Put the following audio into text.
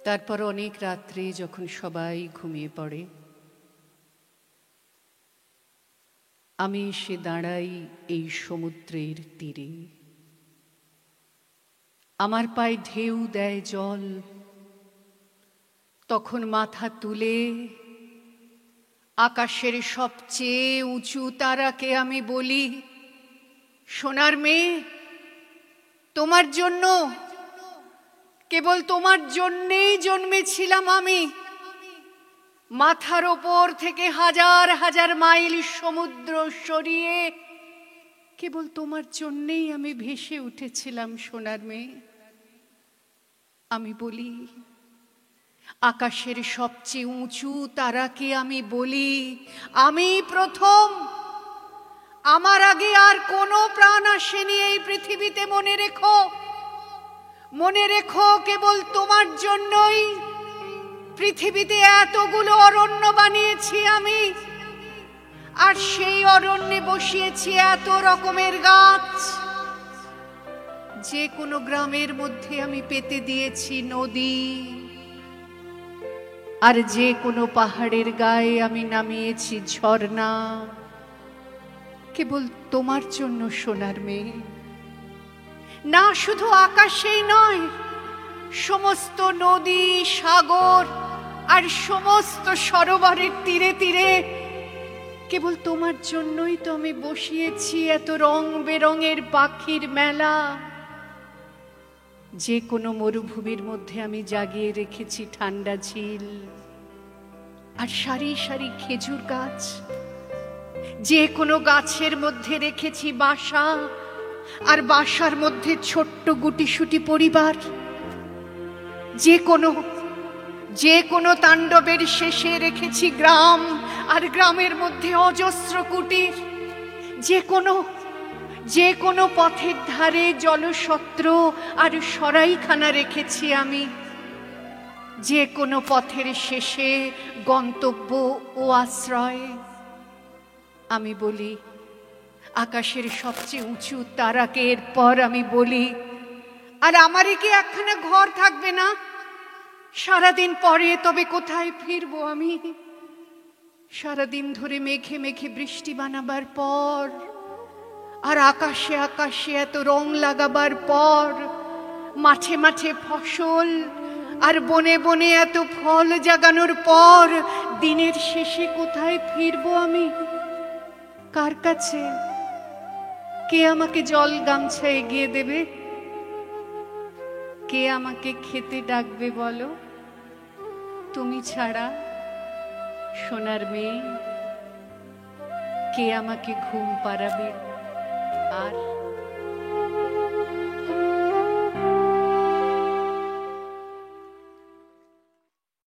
তারপর অনেক রাত্রে যখন সবাই ঘুমিয়ে পড়ে, আমি এসে দাঁড়াই এই সমুদ্রের তীরে। আমার পায়ে ঢেউ দেয় জল, তখন মাথা তুলে আকাশের সবচেয়ে উঁচু তারাকে আমি বলি, সোনার মেয়ে, তোমার জন্য, কেবল তোমার জন্যেই জন্মেছিলাম আমি। মাথার ওপর থেকে হাজার হাজার মাইল সমুদ্র সরিয়ে কেবল তোমার জন্যেই আমি ভেসে উঠেছিলাম সোনার মেয়ে। আমি বলি, আকাশের সবচেয়ে উঁচু তারাকে আমি বলি, আমি প্রথম, আমার আগে আর কোনো প্রাণ আসেনি এই পৃথিবীতে। মনে রেখো, মনে রেখো, কেবল তোমার জন্যই পৃথিবীতে এতগুলো অরণ্য বানিয়েছি আমি, আর সেই অরণ্যে বসিয়েছি এত রকমের গাছ। যে কোনো গ্রামের মধ্যে আমি পেতে দিয়েছি নদী, আর যে কোনো পাহাড়ের গায়ে আমি নামিয়েছি ঝর্ণা, কেবল তোমার জন্য সোনার মেয়ে। না, শুধু আকাশেই নয়, সমস্ত নদী, সাগর আর সমস্ত সরোবরের তীরে তীরে কেবল তোমার জন্যই তো আমি বসিয়েছি এত রং বেরঙের পাখির মেলা। যে কোনো মরুভূমির মধ্যে আমি জাগিয়ে রেখেছি ঠান্ডা ঝিল আর সারি সারি খেজুর গাছ। যে কোনো গাছের মধ্যে রেখেছি বাসা, আর বাসার মধ্যে ছোট্ট গুটিসুটি পরিবার। যে কোনো তাণ্ডবের শেষে রেখেছি গ্রাম, আর গ্রামের মধ্যে অজস্র কুটির। যে কোনো পথের ধারে জলসত্র আর সরাইখানা রেখেছি আমি। যে কোনো পথের শেষে গন্তব্য ও আশ্রয়। আমি বলি, আকাশের সবচেয়ে উঁচু তারাকে এরপর আমি বলি, আর আমারই কি একখানা ঘর থাকবে না? সারাদিন পরে তবে কোথায় ফিরবো আমি? সারাদিন ধরে মেঘে মেঘে বৃষ্টি বানাবার পর, আর আকাশে আকাশে এত রং লাগাবার পর, মাঠে মাঠে ফসল আর বনে বনে এত ফল জাগানোর পর, দিনের শেষে কোথায় ফিরবো আমি? কার কাছে? কে আমাকে জল গামছা এগিয়ে দেবে? কে আমাকে খেতে ডাকবে বলো? তুমি ছাড়া সোনার মেয়ে, কে আমাকে ঘুম পাড়াবে? আর